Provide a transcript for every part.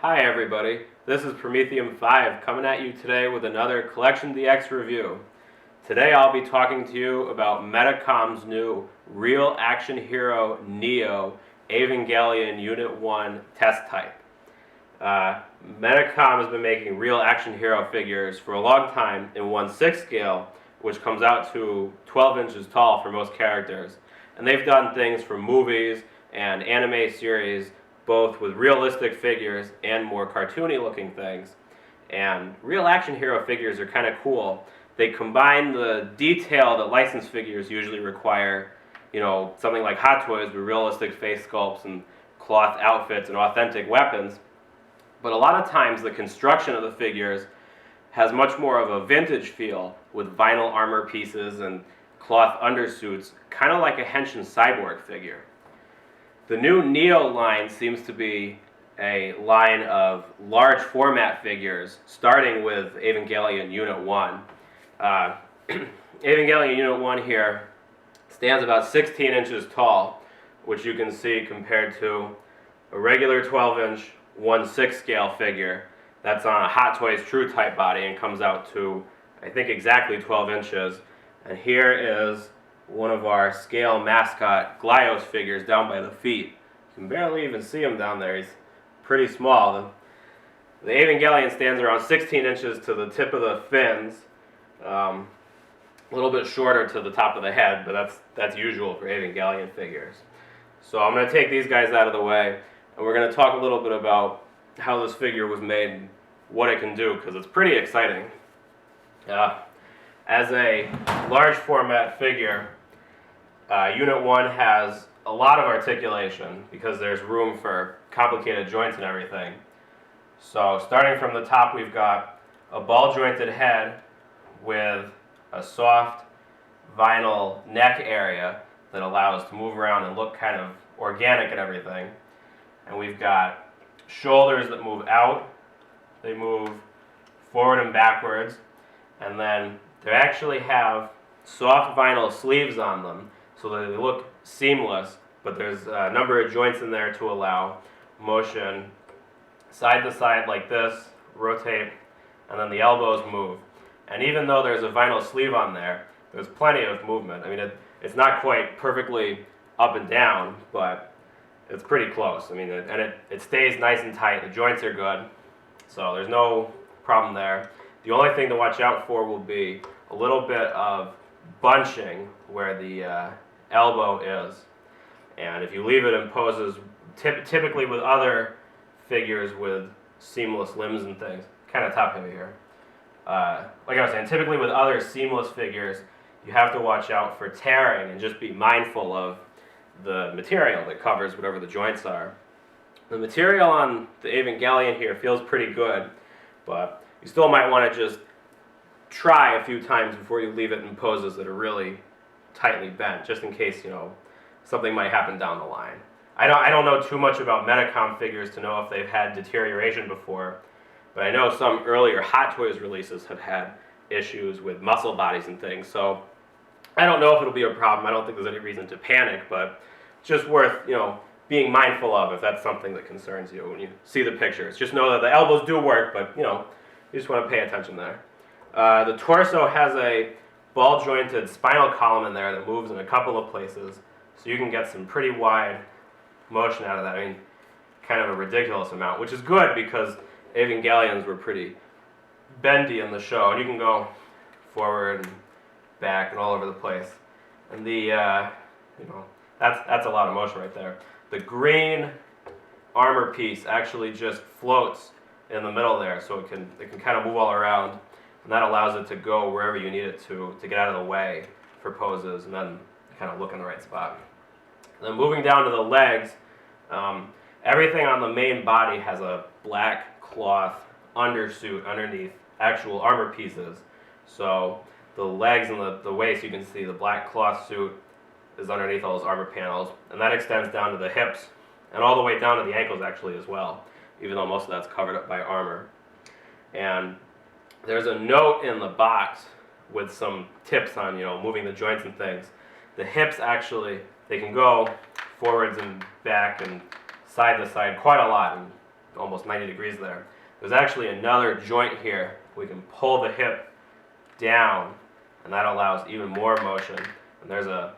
Hi everybody, this is Prometheum5 coming at you today with another CollectionDX review. Today I'll be talking to you about Medicom's new Real Action Hero Neo Evangelion Unit 1 test type. Medicom has been making Real Action Hero figures for a long time in 1/6 scale, which comes out to 12 inches tall for most characters. And they've done things for movies and anime series, both with realistic figures and more cartoony looking things. And Real Action Hero figures are kind of cool. They combine the detail that licensed figures usually require, something like Hot Toys with realistic face sculpts and cloth outfits and authentic weapons. But a lot of times the construction of the figures has much more of a vintage feel with vinyl armor pieces and cloth undersuits, kind of like a Henshin Cyborg figure. The new Neo line seems to be a line of large format figures, starting with Evangelion Unit 1. Evangelion Unit 1 here stands about 16 inches tall, which you can see compared to a regular 12-inch 1/6 scale figure that's on a Hot Toys True Type body and comes out to, I think, exactly 12 inches. And here is one of our scale mascot Glyos figures down by the feet. You can barely even see him down there. He's pretty small. The Evangelion stands around 16 inches to the tip of the fins, a little bit shorter to the top of the head, but that's usual for Evangelion figures. So I'm going to take these guys out of the way, and we're going to talk a little bit about how this figure was made and what it can do, because it's pretty exciting. As a large format figure, Unit 1 has a lot of articulation because there's room for complicated joints and everything. So starting from the top, we've got a ball jointed head with a soft vinyl neck area that allows to move around and look kind of organic and everything. And we've got shoulders that move out, they move forward and backwards, and then they actually have soft vinyl sleeves on them so that they look seamless, but there's a number of joints in there to allow motion side to side like this, rotate, and then the elbows move. And even though there's a vinyl sleeve on there, there's plenty of movement. I mean, it's not quite perfectly up and down, but it's pretty close. I mean, it stays nice and tight. The joints are good, so there's no problem there. The only thing to watch out for will be a little bit of bunching where the elbow is. And if you leave it in poses, typically with other figures with seamless limbs and things, kind of top heavy here. Like I was saying, typically with other seamless figures, you have to watch out for tearing and just be mindful of the material that covers whatever the joints are. The material on the Evangelion here feels pretty good, but you still might want to just try a few times before you leave it in poses that are really tightly bent, just in case, something might happen down the line. I don't know too much about Medicom figures to know if they've had deterioration before, but I know some earlier Hot Toys releases have had issues with muscle bodies and things, so I don't know if it'll be a problem. I don't think there's any reason to panic, but it's just worth, being mindful of if that's something that concerns you when you see the pictures. Just know that the elbows do work, but, you just want to pay attention there. The torso has a ball-jointed spinal column in there that moves in a couple of places, so you can get some pretty wide motion out of that. I mean, kind of a ridiculous amount, which is good because Evangelions were pretty bendy in the show, and you can go forward and back and all over the place. And that's a lot of motion right there. The green armor piece actually just floats in the middle there, so it can kind of move all around, and that allows it to go wherever you need it to get out of the way for poses, and then kind of look in the right spot. And then moving down to the legs, everything on the main body has a black cloth undersuit underneath actual armor pieces. So the legs and the waist, you can see the black cloth suit is underneath all those armor panels, and that extends down to the hips and all the way down to the ankles actually as well, even though most of that's covered up by armor. And there's a note in the box with some tips on moving the joints and things. The hips actually, they can go forwards and back and side to side quite a lot, and almost 90 degrees there. There's actually another joint here. We can pull the hip down, and that allows even more motion. And there's a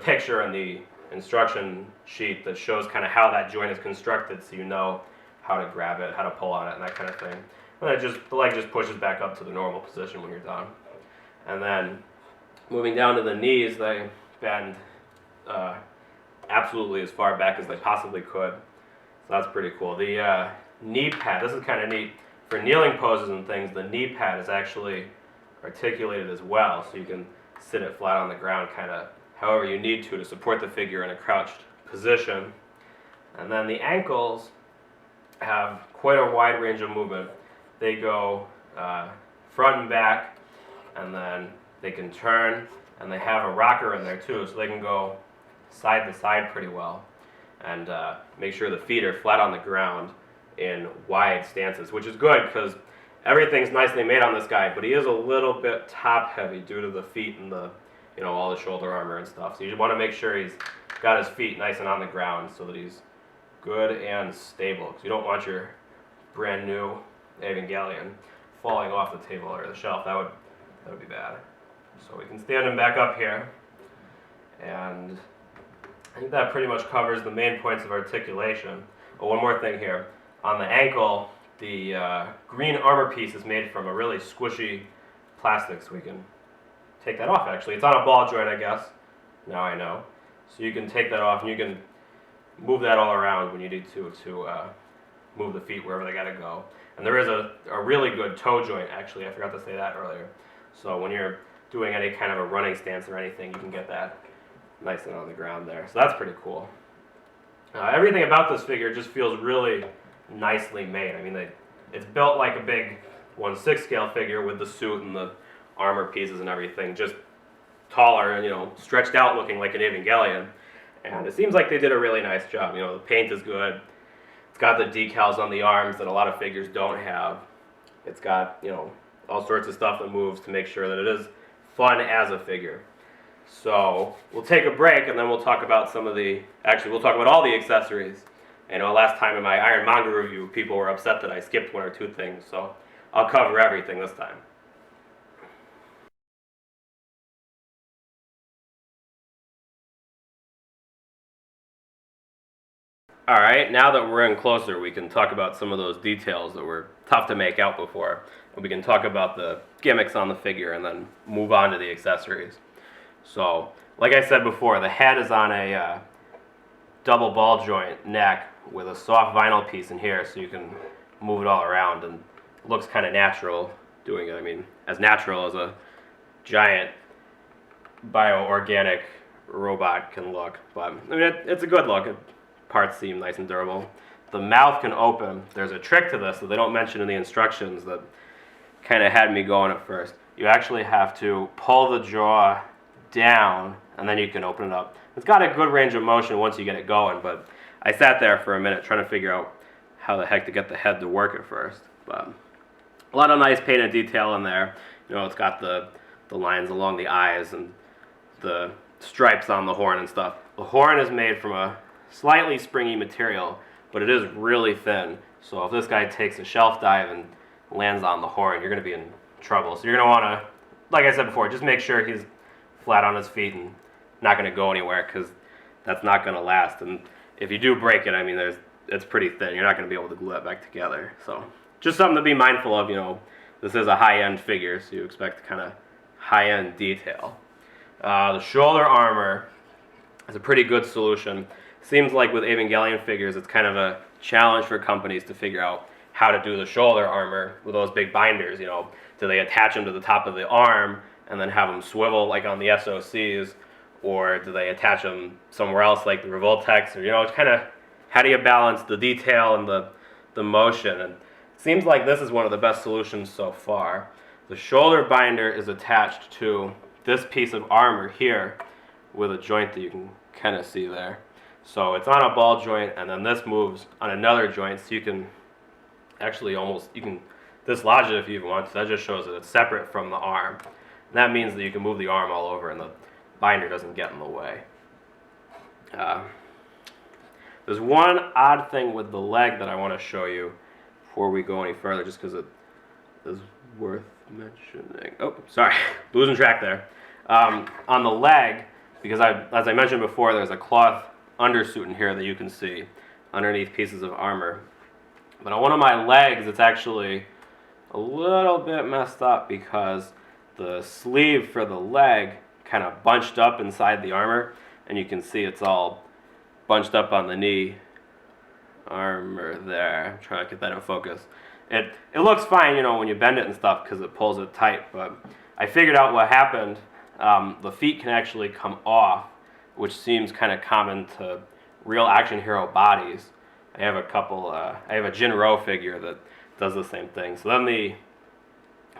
picture in the instruction sheet that shows kind of how that joint is constructed, so you know how to grab it, how to pull on it, and that kind of thing. And the leg just pushes back up to the normal position when you're done. And then moving down to the knees, they bend absolutely as far back as they possibly could. So that's pretty cool. The knee pad, this is kind of neat. For kneeling poses and things, the knee pad is actually articulated as well, so you can sit it flat on the ground kind of however you need to support the figure in a crouched position. And then the ankles have quite a wide range of movement. They go front and back, and then they can turn, and they have a rocker in there too, so they can go side to side pretty well, and make sure the feet are flat on the ground in wide stances, which is good because everything's nicely made on this guy, but he is a little bit top heavy due to the feet and the, you know, all the shoulder armor and stuff. So you want to make sure he's got his feet nice and on the ground so that he's good and stable, because you don't want your brand new Evangelion falling off the table or the shelf. That would be bad. So we can stand him back up here, and I think that pretty much covers the main points of articulation. But one more thing here. On the ankle, the green armor piece is made from a really squishy plastic, so we can take that off actually. It's on a ball joint, I guess. Now I know. So you can take that off, and you can move that all around when you need to move the feet wherever they gotta go. And there is a really good toe joint, actually. I forgot to say that earlier. So when you're doing any kind of a running stance or anything, you can get that nice and on the ground there. So that's pretty cool. Everything about this figure just feels really nicely made. I mean, it's built like a big 1/6 scale figure with the suit and the armor pieces and everything, just taller and, you know, stretched out looking like an Evangelion. And it seems like they did a really nice job. You know, the paint is good. It's got the decals on the arms that a lot of figures don't have. It's got, you know, all sorts of stuff that moves to make sure that it is fun as a figure. So we'll take a break, and then we'll talk about we'll talk about all the accessories. I know last time in my Iron Manga review, people were upset that I skipped one or two things, so I'll cover everything this time. Alright, now that we're in closer, we can talk about some of those details that were tough to make out before. And we can talk about the gimmicks on the figure and then move on to the accessories. So, like I said before, the head is on a double ball joint neck with a soft vinyl piece in here, so you can move it all around, and it looks kind of natural doing it. I mean, as natural as a giant bioorganic robot can look. But, I mean, it's a good look. Parts seem nice and durable. The mouth can open. There's a trick to this that they don't mention in the instructions that kind of had me going at first. You actually have to pull the jaw down, and then you can open it up. It's got a good range of motion once you get it going, but I sat there for a minute trying to figure out how the heck to get the head to work at first. But a lot of nice painted detail in there. You know, it's got the lines along the eyes and the stripes on the horn and stuff. The horn is made from a slightly springy material, but it is really thin. So if this guy takes a shelf dive and lands on the horn, you're going to be in trouble. So you're going to want to, like I said before, just make sure he's flat on his feet and not going to go anywhere, because that's not going to last. And if you do break it, I mean, it's pretty thin. You're not going to be able to glue that back together. So just something to be mindful of. You know, this is a high-end figure, so you expect kind of high-end detail. The shoulder armor is a pretty good solution. Seems like with Evangelion figures, it's kind of a challenge for companies to figure out how to do the shoulder armor with those big binders. You know, do they attach them to the top of the arm and then have them swivel like on the SOCs, or do they attach them somewhere else like the Revoltex? Or, you know, it's kind of, how do you balance the detail and the motion? And it seems like this is one of the best solutions so far. The shoulder binder is attached to this piece of armor here with a joint that you can kind of see there. So it's on a ball joint, and then this moves on another joint, so you can actually you can dislodge it if you even want to. That just shows that it's separate from the arm. And that means that you can move the arm all over and the binder doesn't get in the way. There's one odd thing with the leg that I want to show you. before we go any further, just because it is worth mentioning. Oh, sorry, losing track there. On the leg, because as I mentioned before, there's a cloth undersuit in here that you can see underneath pieces of armor. But on one of my legs, it's actually a little bit messed up because the sleeve for the leg kind of bunched up inside the armor, and you can see it's all bunched up on the knee armor there. I'm trying to get that in focus. It looks fine, you know, when you bend it and stuff because it pulls it tight, but I figured out what happened. The feet can actually come off, which seems kind of common to real action hero bodies. I have a couple, I have a Jinro figure that does the same thing. So then the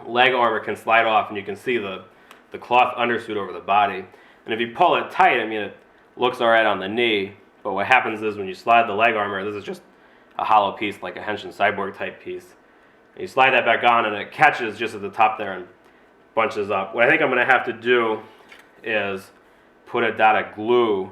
leg armor can slide off and you can see the cloth undersuit over the body. And if you pull it tight, I mean, it looks all right on the knee, but what happens is when you slide the leg armor, this is just a hollow piece, like a Henshin Cyborg type piece. And you slide that back on and it catches just at the top there and bunches up. What I think I'm going to have to do is put a dot of glue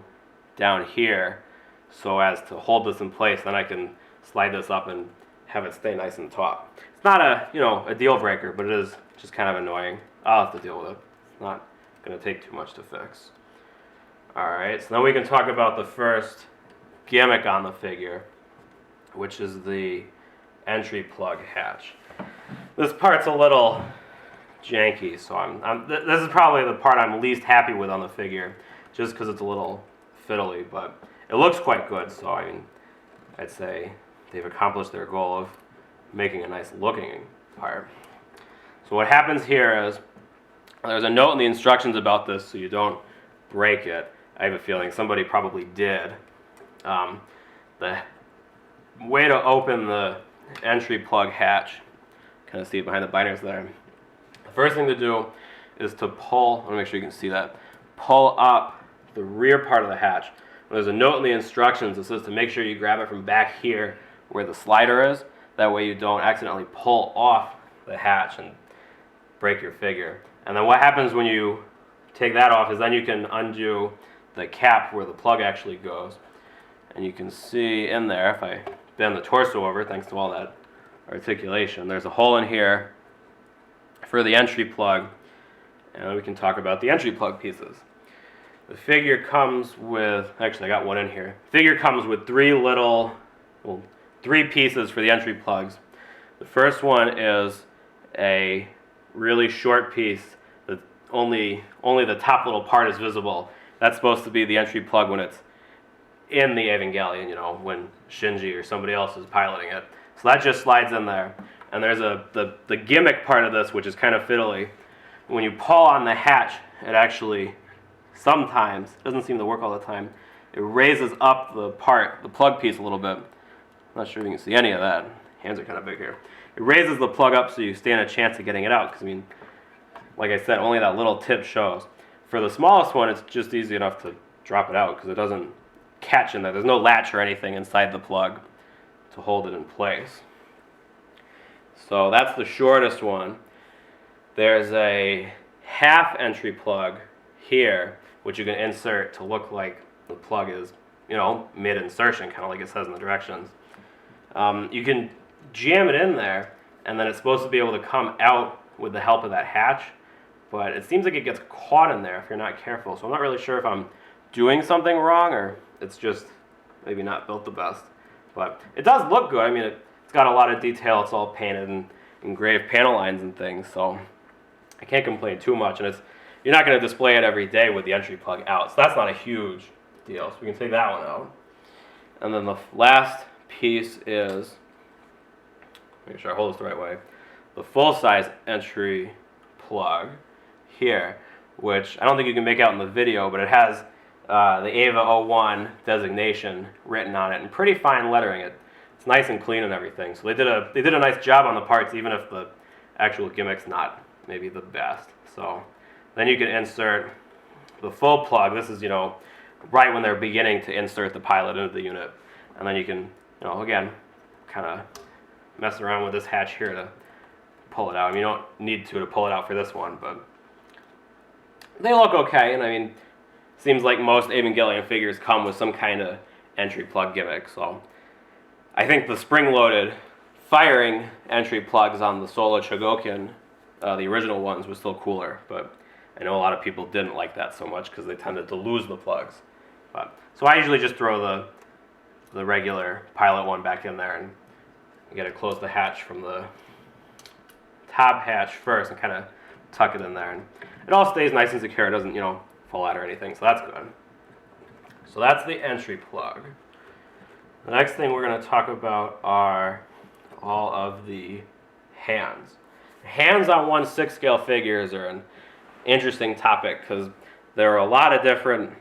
down here so as to hold this in place. Then I can slide this up and have it stay nice and taut. It's not a deal breaker, but it is just kind of annoying. I'll have to deal with it. It's not going to take too much to fix. Alright, so then we can talk about the first gimmick on the figure, which is the entry plug hatch. This part's a little janky, so this is probably the part I'm least happy with on the figure, just because it's a little fiddly, but it looks quite good, so I mean, I'd say they've accomplished their goal of making a nice looking part. So what happens here is, there's a note in the instructions about this so you don't break it. I have a feeling somebody probably did. The way to open the entry plug hatch, kind of see it behind the binders there. The first thing to do is to pull, I want to make sure you can see that, pull up the rear part of the hatch. There's a note in the instructions that says to make sure you grab it from back here where the slider is. That way you don't accidentally pull off the hatch and break your figure. And then what happens when you take that off is then you can undo the cap where the plug actually goes. And you can see in there, if I bend the torso over, thanks to all that articulation, there's a hole in here for the entry plug. And we can talk about the entry plug pieces. The figure comes with, actually I got one in here. The figure comes with three pieces for the entry plugs. The first one is a really short piece that only the top little part is visible. That's supposed to be the entry plug when it's in the Evangelion, you know, when Shinji or somebody else is piloting it. So that just slides in there. And there's the gimmick part of this, which is kind of fiddly. When you pull on the hatch, it actually sometimes, doesn't seem to work all the time, it raises up the plug piece a little bit. I'm not sure if you can see any of that. Hands are kind of big here. It raises the plug up so you stand a chance of getting it out, because I mean, like I said, only that little tip shows. For the smallest one, it's just easy enough to drop it out because it doesn't catch in there. There's no latch or anything inside the plug to hold it in place. So that's the shortest one. There's a half entry plug here, which you can insert to look like the plug is, you know, mid-insertion, kind of like it says in the directions. You can jam it in there, and then it's supposed to be able to come out with the help of that hatch, but it seems like it gets caught in there if you're not careful. So I'm not really sure if I'm doing something wrong or it's just maybe not built the best. But it does look good. I mean, it's got a lot of detail. It's all painted and engraved panel lines and things, so I can't complain too much. And you're not going to display it every day with the entry plug out, so that's not a huge deal. So we can take that one out. And then the last piece is, make sure I hold this the right way, the full-size entry plug here, which I don't think you can make out in the video, but it has the Eva-01 designation written on it in pretty fine lettering. It's nice and clean and everything. So they did a nice job on the parts, even if the actual gimmick's not maybe the best. So then you can insert the full plug. This is, you know, right when they're beginning to insert the pilot into the unit. And then you can, you know, again, kind of mess around with this hatch here to pull it out. I mean, you don't need to pull it out for this one, but they look okay. And I mean, seems like most Evangelion figures come with some kind of entry plug gimmick. So I think the spring-loaded firing entry plugs on the Solo Chogokin, the original ones, was still cooler, but I know a lot of people didn't like that so much because they tended to lose the plugs. So I usually just throw the regular pilot one back in there and you gotta close the hatch from the top hatch first and kind of tuck it in there. And it all stays nice and secure. It doesn't, fall out or anything, so that's good. So that's the entry plug. The next thing we're going to talk about are all of the hands. Hands on 1/6 scale figures are an interesting topic because there are a lot of different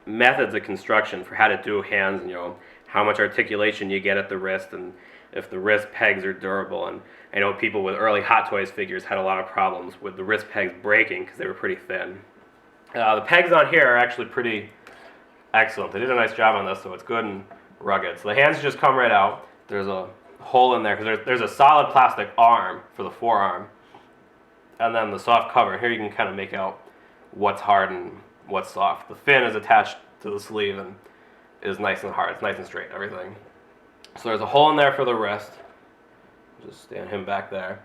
methods of construction for how to do hands, and how much articulation you get at the wrist, and if the wrist pegs are durable. And I know people with early Hot Toys figures had a lot of problems with the wrist pegs breaking because they were pretty thin. The pegs on here are actually pretty excellent. They did a nice job on this, so it's good and rugged. So the hands just come right out. There's a hole in there because there's a solid plastic arm for the forearm, and then the soft cover. Here you can kind of make out what's hard and what's soft. The fin is attached to the sleeve and is nice and hard. It's nice and straight, everything. So there's a hole in there for the wrist. Just stand him back there.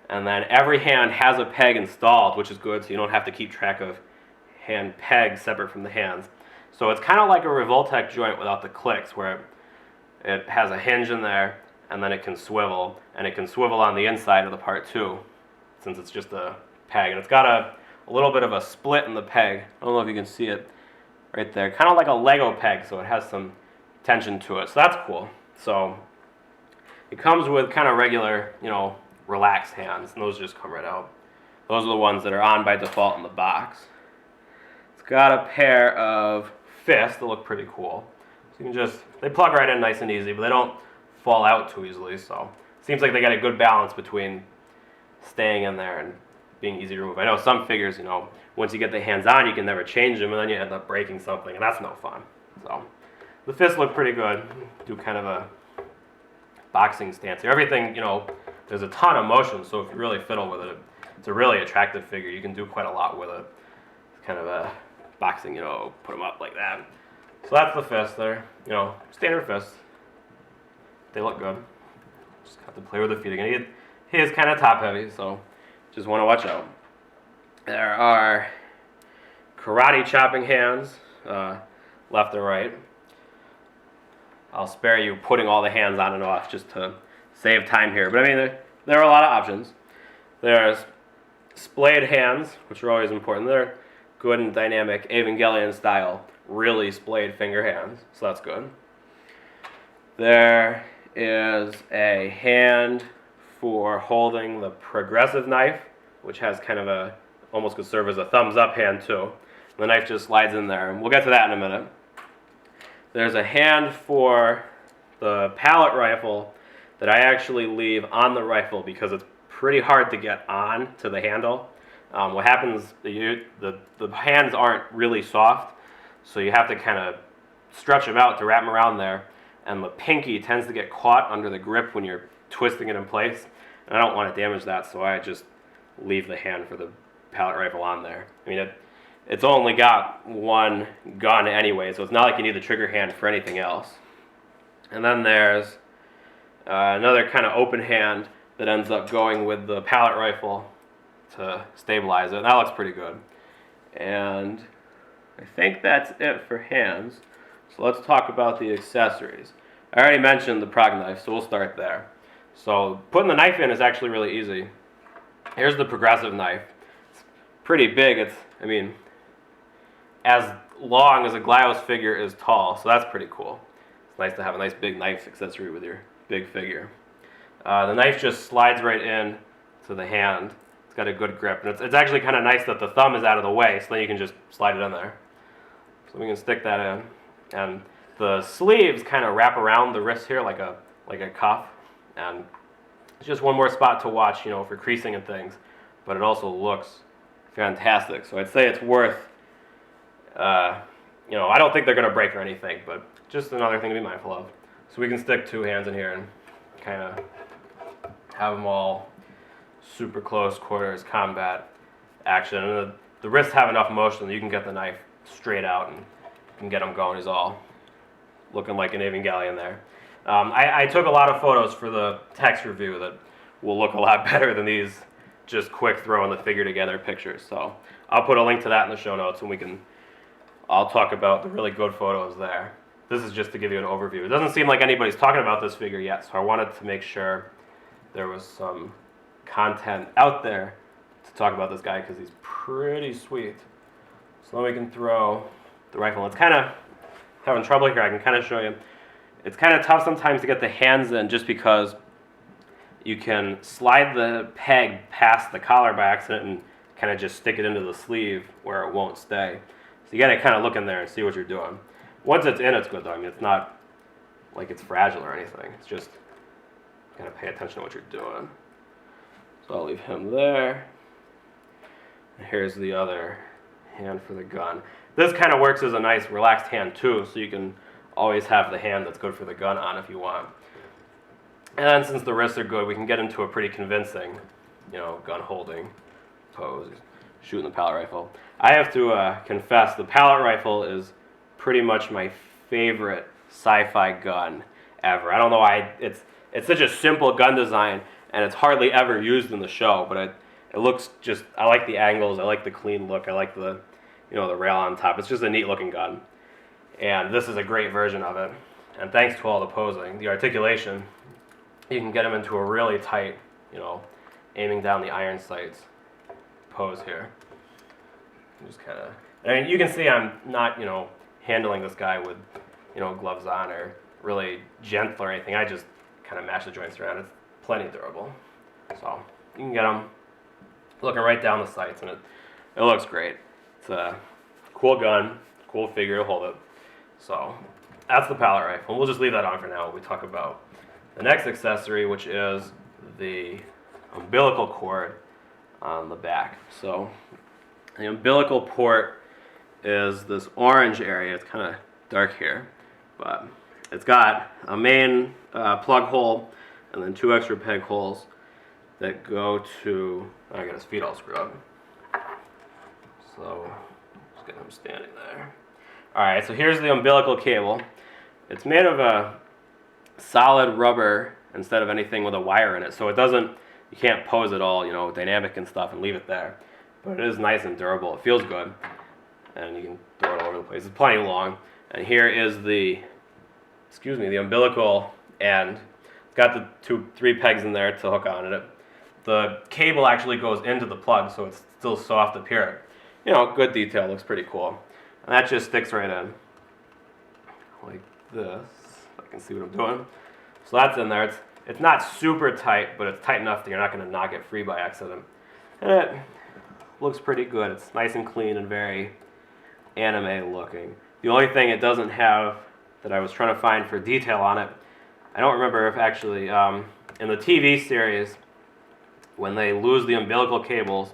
And then every hand has a peg installed, which is good, so you don't have to keep track of hand pegs separate from the hands. So it's kind of like a Revoltech joint without the clicks, where it has a hinge in there, and then it can swivel, and it can swivel on the inside of the part too, since it's just a peg. And it's got a little bit of a split in the peg. I don't know if you can see it right there. Kind of like a Lego peg, so it has some tension to it. So that's cool. So it comes with kind of regular, relaxed hands, and those just come right out. Those are the ones that are on by default in the box. It's got a pair of fists that look pretty cool. So you can they plug right in nice and easy, but they don't fall out too easily. So it seems like they got a good balance between staying in there and being easy to remove. I know some figures, once you get the hands on, you can never change them, and then you end up breaking something, and that's no fun. So the fists look pretty good. Do kind of a boxing stance here. Everything, there's a ton of motion, so if you really fiddle with it, it's a really attractive figure. You can do quite a lot with it. It's kind of a boxing, put them up like that. So that's the fist there. Standard fist. They look good. Just have to play with the feet again. He is kind of top heavy, so just want to watch out. There are karate chopping hands, left and right. I'll spare you putting all the hands on and off just to save time here. But there are a lot of options. There's splayed hands, which are always important. They're good and dynamic Evangelion style, really splayed finger hands, so that's good. There is a hand for holding the progressive knife, which has kind of almost could serve as a thumbs up hand too. The knife just slides in there, and we'll get to that in a minute. There's a hand for the pallet rifle that I actually leave on the rifle because it's pretty hard to get on to the handle. What happens, the hands aren't really soft, so you have to kind of stretch them out to wrap them around there, and the pinky tends to get caught under the grip when you're twisting it in place, and I don't want to damage that, so I just leave the hand for the pallet rifle on there. It's only got one gun anyway, so it's not like you need the trigger hand for anything else. And then there's another kind of open hand that ends up going with the pallet rifle to stabilize it. And that looks pretty good. And I think that's it for hands. So let's talk about the accessories. I already mentioned the prog knife, so we'll start there. So putting the knife in is actually really easy. Here's the progressive knife. It's pretty big. It's as long as a Glyos figure is tall, so that's pretty cool. It's nice to have a nice big knife accessory with your big figure. The knife just slides right in to the hand. It's got a good grip, and it's actually kind of nice that the thumb is out of the way, so then you can just slide it in there. So we can stick that in, and the sleeves kind of wrap around the wrist here like a cuff, and it's just one more spot to watch, for creasing and things, but it also looks fantastic. So I'd say it's worth. I don't think they're going to break or anything, but just another thing to be mindful of. So we can stick two hands in here and kind of have them all super close quarters combat action. And the wrists have enough motion that you can get the knife straight out and get them going is all. Looking like an Evangelion there. I took a lot of photos for the text review that will look a lot better than these just quick throwing the figure together pictures. So I'll put a link to that in the show notes, and I'll talk about the really good photos there. This is just to give you an overview. It doesn't seem like anybody's talking about this figure yet, so I wanted to make sure there was some content out there to talk about this guy because he's pretty sweet. So now we can throw the rifle. It's kind of having trouble here. I can kind of show you. It's kind of tough sometimes to get the hands in just because you can slide the peg past the collar by accident and kind of just stick it into the sleeve where it won't stay. So you got to kind of look in there and see what you're doing. Once it's in, it's good though. I mean, it's not like it's fragile or anything. It's just got to pay attention to what you're doing. So I'll leave him there. And here's the other hand for the gun. This kind of works as a nice relaxed hand too, so you can always have the hand that's good for the gun on if you want. And then since the wrists are good, we can get into a pretty convincing, gun holding pose, shooting the pallet rifle. I have to confess, the pallet rifle is pretty much my favorite sci-fi gun ever. I don't know why. It's such a simple gun design, and it's hardly ever used in the show, but it looks just, I like the angles, I like the clean look, I like the rail on top. It's just a neat looking gun. And this is a great version of it. And thanks to all the posing, the articulation, you can get them into a really tight, aiming down the iron sights pose here. Just kind of, I mean, you can see I'm not, handling this guy with, gloves on or really gentle or anything. I just kind of mash the joints around. It's plenty durable. So you can get them looking right down the sights, and it looks great. It's a cool gun, cool figure to hold it. So that's the pallet rifle. We'll just leave that on for now when we talk about the next accessory, which is the umbilical cord on the back. So the umbilical port is this orange area. It's kind of dark here, but it's got a main plug hole and then 2 extra peg holes that go to, I got his feet all screwed up. So just get him standing there. Alright, so here's the umbilical cable. It's made of a solid rubber instead of anything with a wire in it, so you can't pose it all, dynamic and stuff and leave it there. But it is nice and durable. It feels good, and you can throw it all over the place. It's plenty long. And here is the umbilical end. It's got the 3 pegs in there to hook on it. The cable actually goes into the plug, so it's still soft up here. Good detail. Looks pretty cool. And that just sticks right in, like this. I can see what I'm doing. So that's in there. It's not super tight, but it's tight enough that you're not going to knock it free by accident. And it looks pretty good. It's nice and clean and very anime looking. The only thing it doesn't have that I was trying to find for detail on it, I don't remember if actually in the TV series, when they lose the umbilical cables,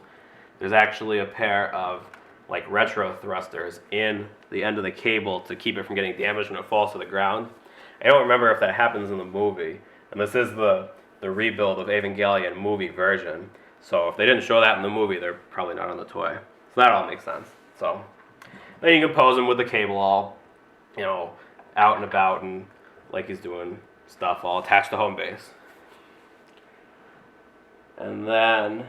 there's actually a pair of like retro thrusters in the end of the cable to keep it from getting damaged when it falls to the ground. I don't remember if that happens in the movie, and this is the Rebuild of Evangelion movie version. So if they didn't show that in the movie, they're probably not on the toy. So that all makes sense. So then you can pose him with the cable all, out and about, and like he's doing stuff all attached to home base. And then,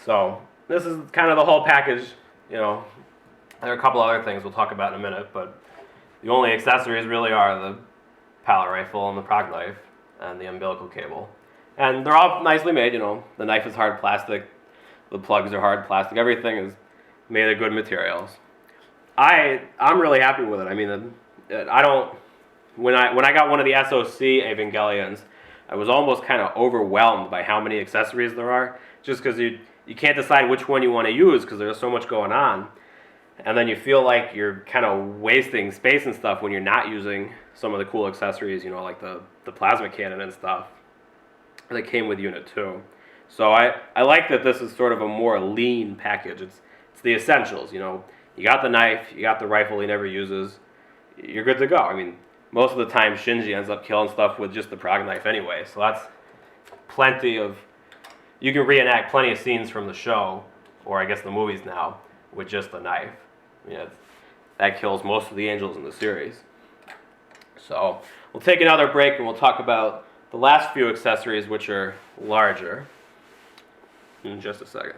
so this is kind of the whole package. There are a couple other things we'll talk about in a minute, but the only accessories really are the pallet rifle and the prog knife and the umbilical cable. And they're all nicely made, The knife is hard plastic, the plugs are hard plastic, everything is made of good materials. I'm really happy with it. I mean, when I got one of the SOC Evangelions, I was almost kind of overwhelmed by how many accessories there are, just because you can't decide which one you want to use because there's so much going on. And then you feel like you're kind of wasting space and stuff when you're not using some of the cool accessories, like the plasma cannon and stuff that came with Unit 2. So I like that this is sort of a more lean package. It's the essentials, You got the knife, you got the rifle he never uses, you're good to go. I mean, most of the time Shinji ends up killing stuff with just the prog knife anyway, so that's plenty of, you can reenact plenty of scenes from the show, or I guess the movies now, with just the knife. I mean, that kills most of the angels in the series. So we'll take another break and we'll talk about the last few accessories, which are larger, in just a second.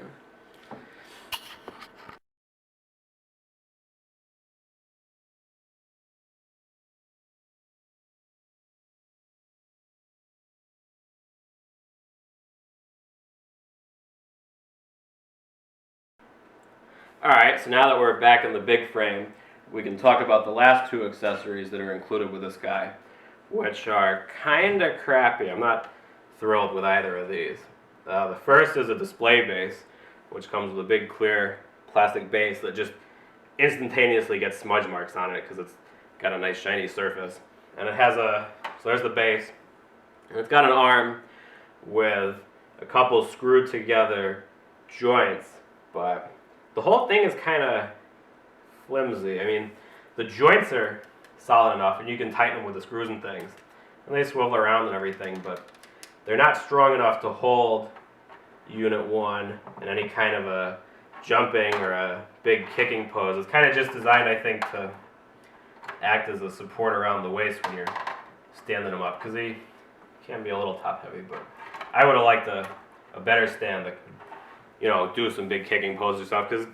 Alright, so now that we're back in the big frame, we can talk about the last two accessories that are included with this guy, which are kind of crappy. I'm not thrilled with either of these. The first is a display base, which comes with a big clear plastic base that just instantaneously gets smudge marks on it because it's got a nice shiny surface. And it has so there's the base, and it's got an arm with a couple screwed together joints, but the whole thing is kind of flimsy. I mean, the joints are solid enough, and you can tighten them with the screws and things, and they swivel around and everything, but they're not strong enough to hold Unit 1 in any kind of a jumping or a big kicking pose. It's kind of just designed, I think, to act as a support around the waist when you're standing them up, because they can be a little top heavy, but I would have liked a better stand that could, you know, do some big kicking poses or stuff, because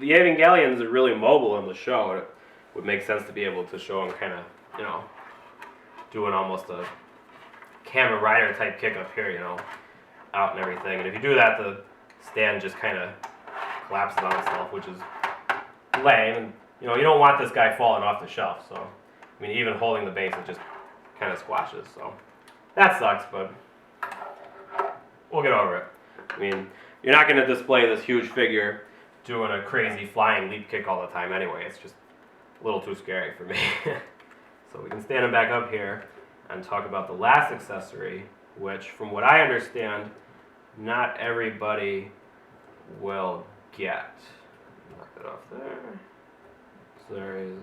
the Evangelions are really mobile in the show. It would make sense to be able to show them kind of, you know, doing almost a Kamen Rider type kick up here, you know, out and everything. And if you do that, the stand just kind of collapses on itself, which is lame. And, you know, you don't want this guy falling off the shelf. So, I mean, even holding the base, it just kind of squashes. So that sucks, but we'll get over it. I mean, you're not going to display this huge figure doing a crazy flying leap kick all the time anyway. It's just a little too scary for me. So we can stand him back up here and talk about the last accessory, which, from what I understand, not everybody will get. Knock it off there. So there he is.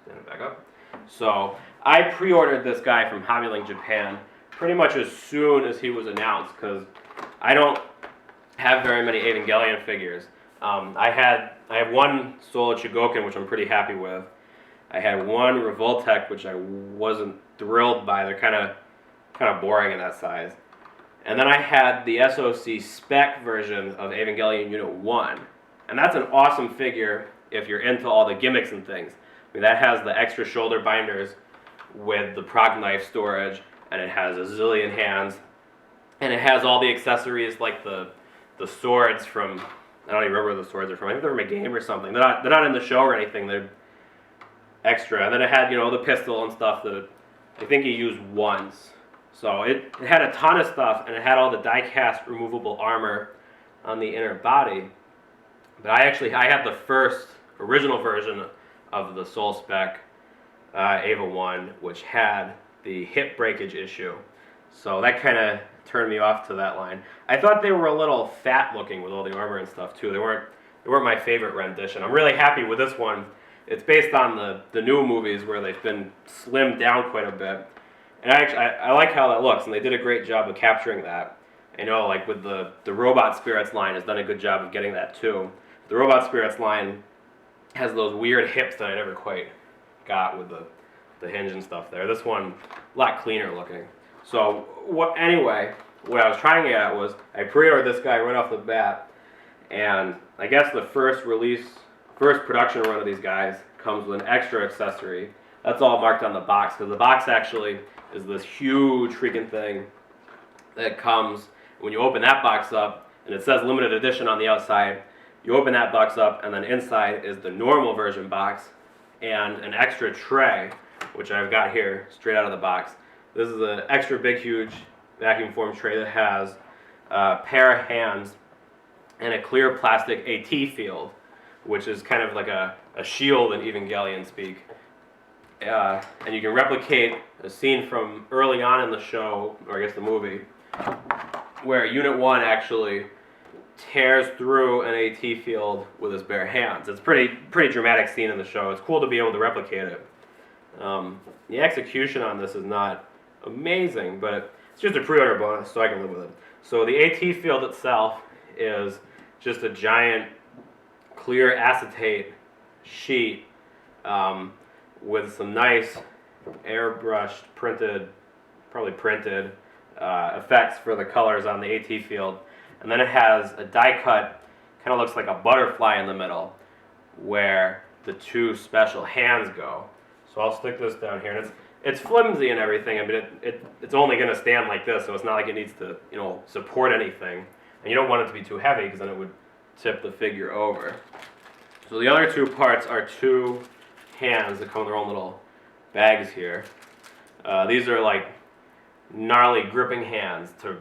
Stand him back up. So I pre-ordered this guy from Hobbylink Japan pretty much as soon as he was announced, because I don't have very many Evangelion figures. I have one Soul Chigoken, which I'm pretty happy with. I had one Revoltech, which I wasn't thrilled by. They're kind of boring in that size. And then I had the SOC spec version of Evangelion Unit 1. And that's an awesome figure if you're into all the gimmicks and things. I mean, that has the extra shoulder binders with the proc knife storage, and it has a zillion hands, and it has all the accessories like the swords from, I don't even remember where the swords are from. I think they're from a game or something. They're not in the show or anything. They're extra. And then it had, you know, the pistol and stuff that I think he used once. So it had a ton of stuff, and it had all the die-cast removable armor on the inner body. But I had the first original version of the Soul Spec Eva 1, which had the hip breakage issue. So that kind of turned me off to that line. I thought they were a little fat looking with all the armor and stuff too. They weren't my favorite rendition. I'm really happy with this one. It's based on the new movies where they've been slimmed down quite a bit. And I like how that looks, and they did a great job of capturing that. I know, like with the Robot Spirits line has done a good job of getting that too. The Robot Spirits line has those weird hips that I never quite got with the hinge and stuff there. This one, a lot cleaner looking. So what I was trying to get at was, I pre-ordered this guy right off the bat, and I guess the first production run of these guys comes with an extra accessory. That's all marked on the box, because the box actually is this huge freaking thing that comes, when you open that box up, and it says limited edition on the outside, you open that box up, and then inside is the normal version box, and an extra tray, which I've got here, straight out of the box. This is an extra big, huge vacuum form tray that has a pair of hands and a clear plastic AT field, which is kind of like a shield in Evangelion speak. And you can replicate a scene from early on in the show, or I guess the movie, where Unit 1 actually tears through an AT field with his bare hands. It's a pretty dramatic scene in the show. It's cool to be able to replicate it. The execution on this is not amazing, but it's just a pre-order bonus, so I can live with it. So the AT field itself is just a giant clear acetate sheet with some nice airbrushed, probably printed effects for the colors on the AT field. And then it has a die cut, kind of looks like a butterfly in the middle, where the two special hands go. So I'll stick this down here, and it's flimsy and everything. I mean, it's only going to stand like this, so it's not like it needs to, support anything. And you don't want it to be too heavy, because then it would tip the figure over. So the other two parts are two hands that come in their own little bags here. These are like gnarly gripping hands to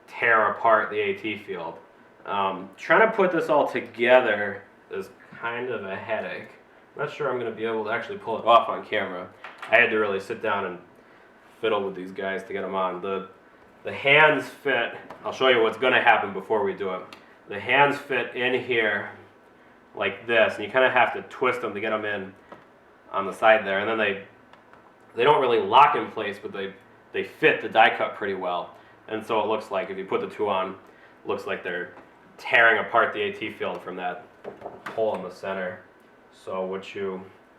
tear apart the AT field. Trying to put this all together is kind of a headache. I'm not sure I'm going to be able to actually pull it off on camera. I had to really sit down and fiddle with these guys to get them on. The hands fit, I'll show you what's going to happen before we do it. The hands fit in here like this, and you kind of have to twist them to get them in on the side there, and then they don't really lock in place, but they fit the die cut pretty well. And so it looks like, if you put the two on, it looks like they're tearing apart the AT field from that hole in the center. So it's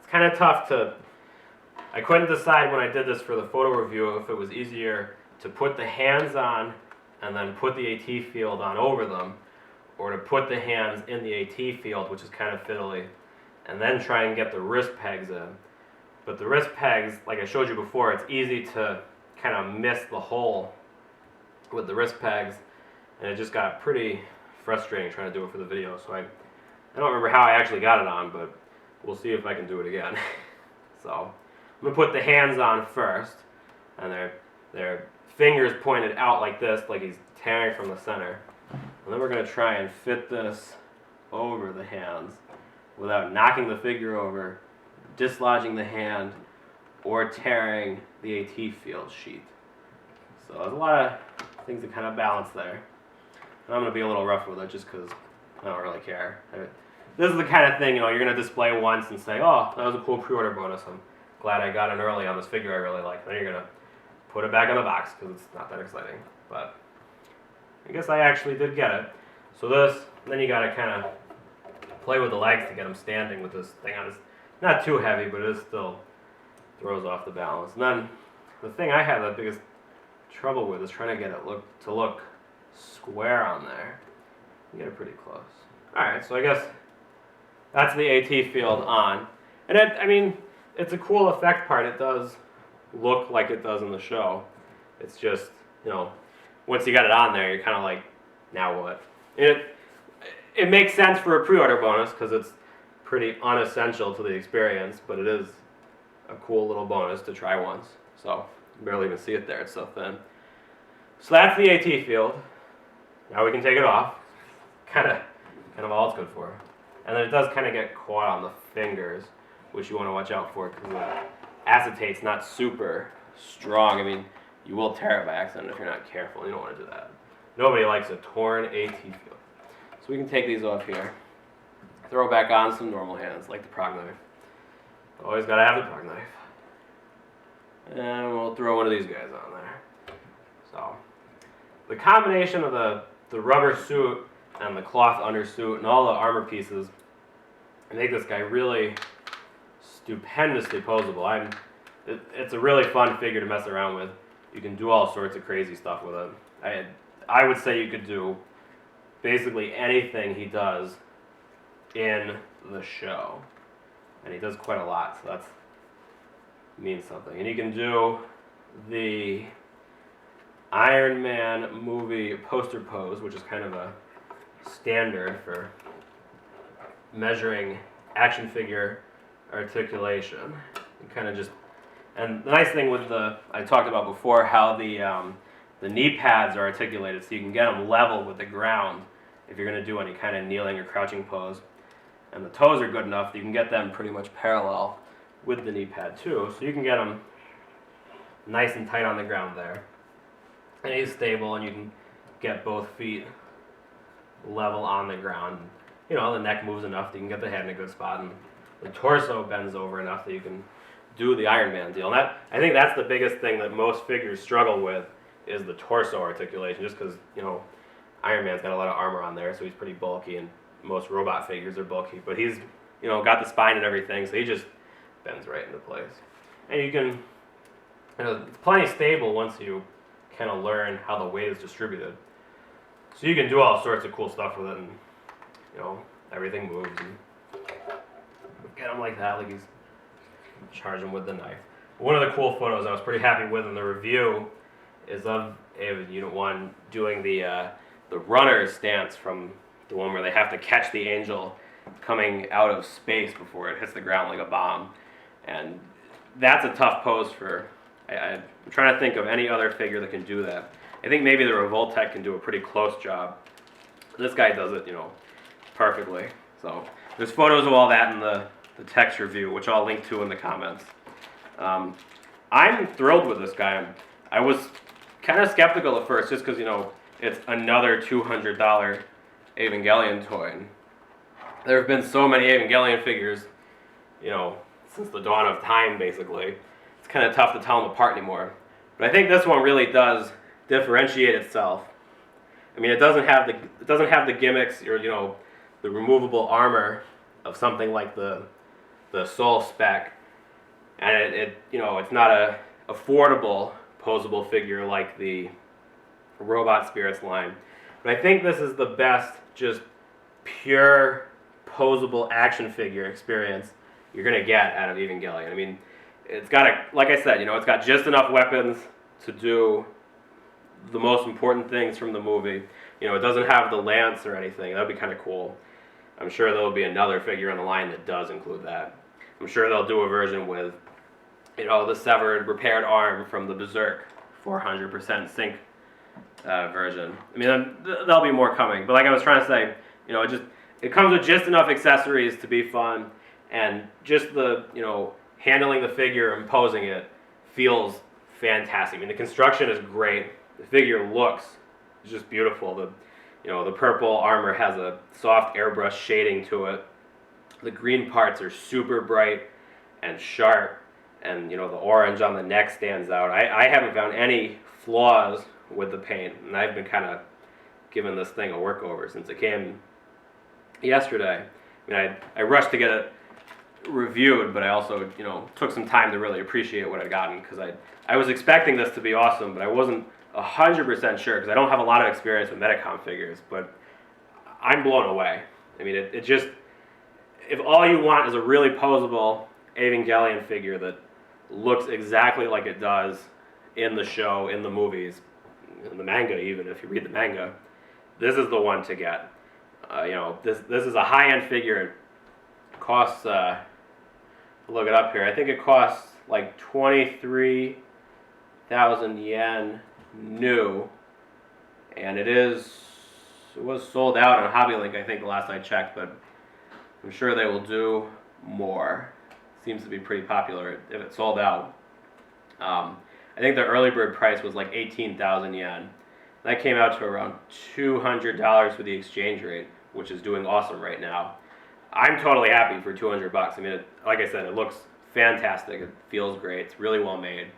kind of tough I couldn't decide when I did this for the photo review if it was easier to put the hands on and then put the AT field on over them, or to put the hands in the AT field, which is kind of fiddly, and then try and get the wrist pegs in. But the wrist pegs, like I showed you before, it's easy to kind of miss the hole with the wrist pegs, and it just got pretty frustrating trying to do it for the video. So I don't remember how I actually got it on, but we'll see if I can do it again. So I'm going to put the hands on first, and their fingers pointed out like this, like he's tearing from the center. And then we're going to try and fit this over the hands without knocking the figure over, dislodging the hand, or tearing the AT field sheet. So there's a lot of things to kind of balance there. And I'm going to be a little rough with it just because I don't really care. This is the kind of thing, you're going to display once and say, oh, that was a cool pre-order bonus. I'm glad I got in early on this figure I really like. Then you're going to put it back in the box because it's not that exciting. But I guess I actually did get it. So then you got to kind of play with the legs to get them standing with this thing on. It's not too heavy, but it still throws off the balance. And then the thing I have the biggest trouble with is trying to get it to look square on there. You get it pretty close. Alright, so I guess that's the AT field on. And it's a cool effect part. It does look like it does in the show. It's just, once you got it on there, you're kind of like, now what? It makes sense for a pre-order bonus because it's pretty unessential to the experience, but it is a cool little bonus to try once. So you barely even see it there, it's so thin. So that's the AT field. Now we can take it off. Kind of all it's good for. And then it does kind of get caught on the fingers, which you want to watch out for because the acetate's not super strong. You will tear it by accident if you're not careful. You don't want to do that. Nobody likes a torn AT field. So we can take these off here. Throw back on some normal hands, like the prog knife. Always got to have the prog knife. And we'll throw one of these guys on there. So the combination of the rubber suit and the cloth undersuit and all the armor pieces make this guy really stupendously poseable. It's a really fun figure to mess around with. You can do all sorts of crazy stuff with it. I would say you could do basically anything he does in the show. And he does quite a lot, so that means something. And you can do the Iron Man movie poster pose, which is kind of a standard for measuring action figure articulation. And the nice thing with I talked about before how the knee pads are articulated, so you can get them level with the ground if you're going to do any kind of kneeling or crouching pose. And the toes are good enough that you can get them pretty much parallel with the knee pad too, so you can get them nice and tight on the ground there. And he's stable, and you can get both feet level on the ground. The neck moves enough that you can get the head in a good spot, and the torso bends over enough that you can do the Iron Man deal. And I think that's the biggest thing that most figures struggle with is the torso articulation, just because, Iron Man's got a lot of armor on there, so he's pretty bulky, and most robot figures are bulky, but he's, got the spine and everything, so he just bends right into place. And you can, it's plenty stable once you kind of learn how the weight is distributed. So you can do all sorts of cool stuff with it, and everything moves. And get him like that, like he's charging with the knife. One of the cool photos I was pretty happy with in the review is of Unit 1 doing the runner's stance from the one where they have to catch the angel coming out of space before it hits the ground like a bomb. And that's a tough pose for, I'm trying to think of any other figure that can do that. I think maybe the Revoltech can do a pretty close job. This guy does it, perfectly. So there's photos of all that in the text review, which I'll link to in the comments. I'm thrilled with this guy. I was kind of skeptical at first, just because, it's another $200 Evangelion toy. And there have been so many Evangelion figures, since the dawn of time, basically. It's kind of tough to tell them apart anymore. But I think this one really does differentiate itself. I mean, it doesn't have the gimmicks or the removable armor of something like the Soul Spec, and it's not a affordable posable figure like the Robot Spirits line. But I think this is the best just pure posable action figure experience you're gonna get out of Evangelion. I mean, it's got like I said, it's got just enough weapons to do the most important things from the movie. It doesn't have the lance or anything. That'd be kind of cool. I'm sure there'll be another figure on the line that does include that. I'm sure they'll do a version with, the severed, repaired arm from the Berserk 400% sync version. I mean, there'll be more coming. But like I was trying to say, it comes with just enough accessories to be fun, and just the, handling the figure and posing it feels fantastic. I mean, the construction is great. The figure looks just beautiful. The purple armor has a soft airbrush shading to it. The green parts are super bright and sharp, and the orange on the neck stands out. I haven't found any flaws with the paint, and I've been kind of giving this thing a workover since it came yesterday. I mean, I rushed to get it reviewed, but I also took some time to really appreciate what I'd gotten, because I was expecting this to be awesome, but I wasn't 100% sure, because I don't have a lot of experience with Medicom figures, but I'm blown away. I mean, it just, if all you want is a really posable Evangelion figure that looks exactly like it does in the show, in the movies, in the manga even, if you read the manga, this is the one to get. This is a high-end figure. It costs, look it up here, I think it costs like 23,000 yen new, and it was sold out on HobbyLink, I think, the last I checked, but I'm sure they will do more. Seems to be pretty popular if it's sold out. I think the early bird price was like 18,000 yen. That came out to around $200 for the exchange rate, which is doing awesome right now. I'm totally happy for 200 bucks. I mean, like I said, it looks fantastic. It feels great. It's really well made.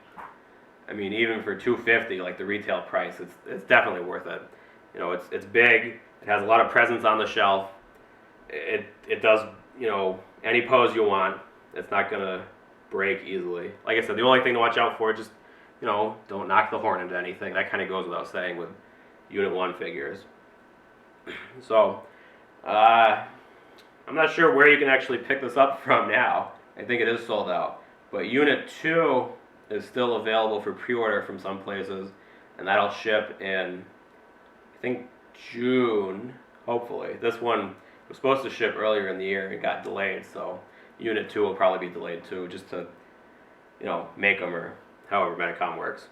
I mean, even for $250, like the retail price, it's definitely worth it. It's big. It has a lot of presence on the shelf. It does, any pose you want. It's not gonna break easily. Like I said, the only thing to watch out for, just, don't knock the horn into anything. That kind of goes without saying with Unit 1 figures. So, I'm not sure where you can actually pick this up from now. I think it is sold out. But Unit 2 is still available for pre-order from some places, and that'll ship in, I think, June, hopefully. This one was supposed to ship earlier in the year and got delayed, so Unit 2 will probably be delayed too, just to, make them, or however Medicom works.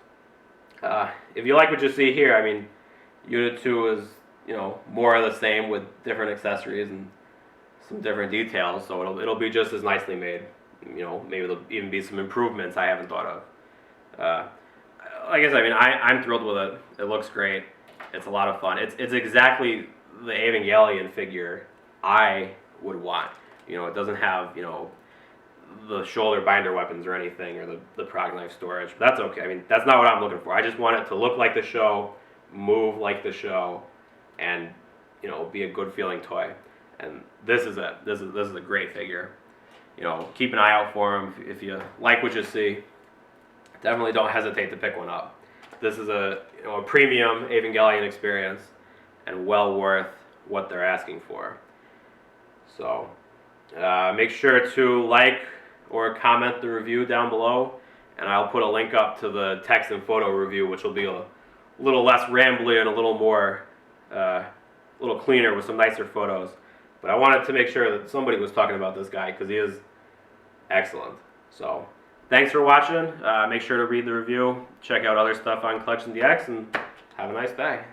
If you like what you see here, I mean, Unit 2 is, more of the same with different accessories and some different details, so it'll be just as nicely made. Maybe there'll even be some improvements I haven't thought of. Like I said, I mean, I'm thrilled with it. It looks great. It's a lot of fun. It's exactly the Evangelion figure I would want. It doesn't have, the shoulder binder weapons or anything, or the prog knife storage. But that's okay. I mean, that's not what I'm looking for. I just want it to look like the show, move like the show, and, be a good feeling toy. And this is it. This is a great figure. keep an eye out for them. If you like what you see, definitely don't hesitate to pick one up. This is a premium Evangelion experience and well worth what they're asking for. So make sure to like or comment the review down below, and I'll put a link up to the text and photo review, which will be a little less rambly and a little more, a little cleaner with some nicer photos. But I wanted to make sure that somebody was talking about this guy because he is excellent. So thanks for watching. Make sure to read the review, check out other stuff on CollectionDX, and have a nice day.